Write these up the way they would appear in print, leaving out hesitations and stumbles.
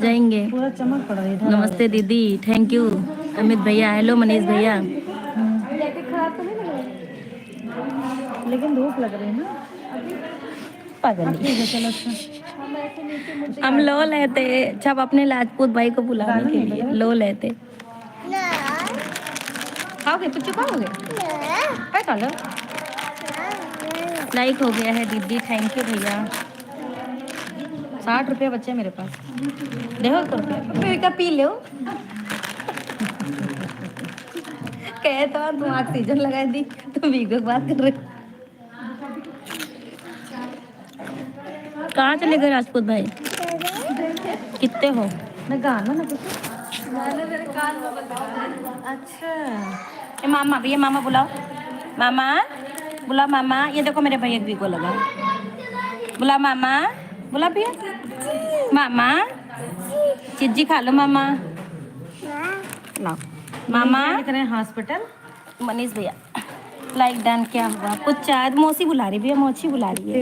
जाएंगे। पूरा चमक पड़ रही है। नमस्ते दीदी, थैंक यू। अमित भैया, हेलो मनीष भैया। खराब तो नहीं लग रहा, लेकिन धूप लग रही है ना पागल। ठीक है चलो। अच्छा हम लो लेते जब अपने लाजपूत भाई को बुलाने के लिए लो लेते। खाओगे पुच्चू, खाओगे? क्या खा लो। लाइक हो गया है दीदी, थैंक यू भैया। 60 रुपये बच्चे मेरे पास, देखो तो रुपये का पी लो। कहे तो तुम ऑक्सीजन लगा दी, तुम वीगो बात कर रहे। कहाँ चले गए राजपूत भाई? कितने हो? मैं गाना ना कुछ अच्छा ये मामा भैया, मामा बुलाओ, मामा बुला, मामा ये देखो मेरे भैया वीगो लगा। बुला मामा, बुला भैया, मामा चिज्जी खा लो मामा। लाओ मामा। करें हॉस्पिटल। मनीष भैया लाइक डन। क्या हुआ? कुछ चाय मौसी बुला रही भैया, मौसी बुला रही है।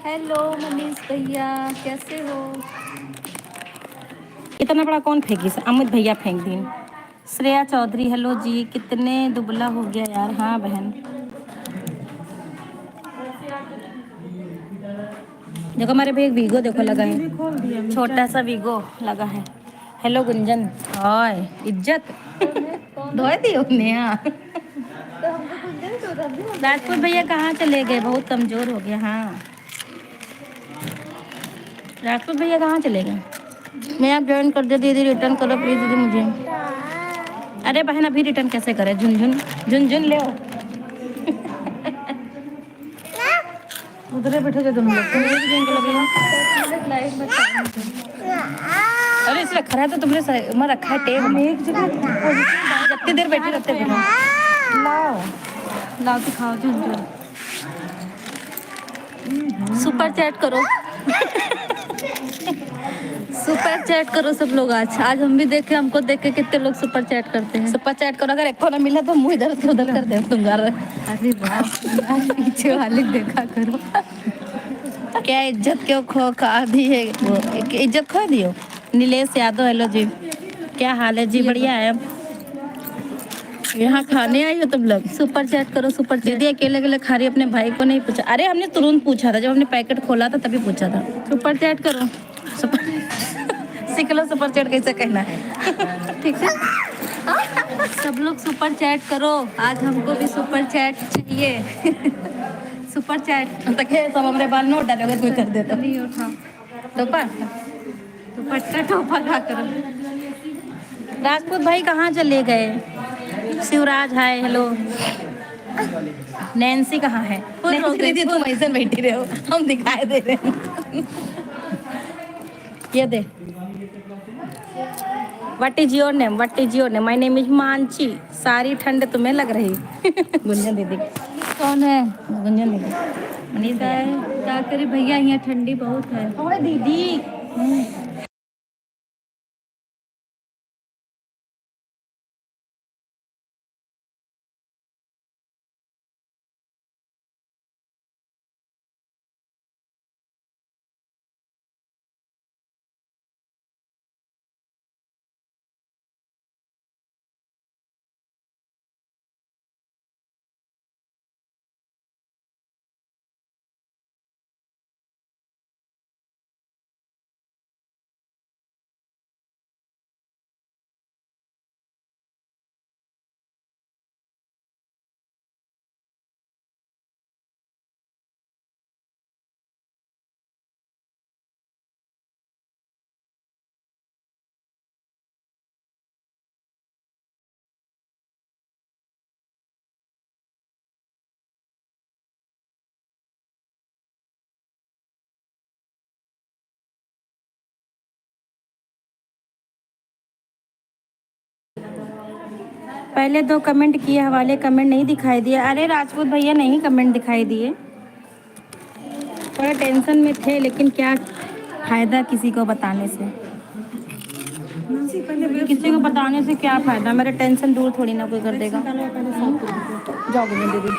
हेलो मनीष भैया, कैसे हो? इतना बड़ा कौन फेंकी? अमित भैया फेंक दी। श्रेया चौधरी हेलो जी, कितने दुबला हो गया यार। हाँ बहन, देखो हमारे पे एक वीगो देखो लगा है, छोटा सा वीगो लगा है। हेलो गुंजन, हाय इज्जत धोए दी उन्हें। हाँ राजपूत भैया कहाँ चले गए? बहुत कमजोर हो गया। हाँ राजपूत भैया कहाँ चले गए? मैं आप ज्वाइन कर दे दीदी, रिटर्न करो प्लीज दीदी मुझे। अरे बहन अभी रिटर्न कैसे करें? झुनझुन झुनझुन ले उधर बैठे थे तुम लोग। अरे इसलिए खड़ा तो तुमने मैं रखा है टेब में एक जगह। जितनी देर बैठी रहते बैठो। लाओ लाओ दिखाओ झुनझुन। सुपर चैट करो सुपर चैट करो सब लोग। आज आज हम भी देखे, हमको देख के कितने लोग सुपर चैट करते हैं। सुपर चैट करो, अगर एक ना मिला तो मुंह इधर से उधर कर दे तुम। अरे वाह, पीछे वाले देखा करो। क्या इज्जत क्यों खा दी है? वो इज्जत खो दियो। नीलेश यादव हेलो जी, क्या हाल है जी? बढ़िया है। यहाँ खाने आई हो तुम लोग? सुपर चैट करो, सुपर चैट। दीदी अकेले अकेले खा रही, अपने भाई को नहीं पूछा? अरे हमने तुरंत पूछा था, जब हमने पैकेट खोला था तभी पूछा था। सुपर चैट करो, सुपर सीख लो सुपर चैट कैसे कहना है। ठीक है सब लोग सुपर चैट करो, आज हमको भी सुपर चैट चाहिए। सुपर चैट तक है सब हमारे बाल नोट डालोगे कोई कर देता नहीं उठा टोपा दुपट्टा टोपा खा करो। राजपूत भाई कहाँ चले गए? Shivraj hi hello. नैन्सी कहाँ है? दीदी तुम ऐसे बैठी रहे हो, हम दिखाई दे रहे हैं। ये दे। What is your name? What is your name? My name is Manchi. सारी ठंड तुम्हें लग रही। गुंजन दीदी कौन है? गुंजन दीदी। मनीष है क्या करे भैया, यहाँ ठंडी बहुत है। ओए दीदी पहले 2 कमेंट किए, हवाले कमेंट नहीं दिखाई दिए। अरे राजपूत भैया नहीं कमेंट दिखाई दिए, थोड़ा टेंशन में थे, लेकिन क्या फायदा किसी को बताने से? किसी को बताने से क्या फायदा? मेरा टेंशन दूर थोड़ी ना कोई कर देगा। जाओ दीदी।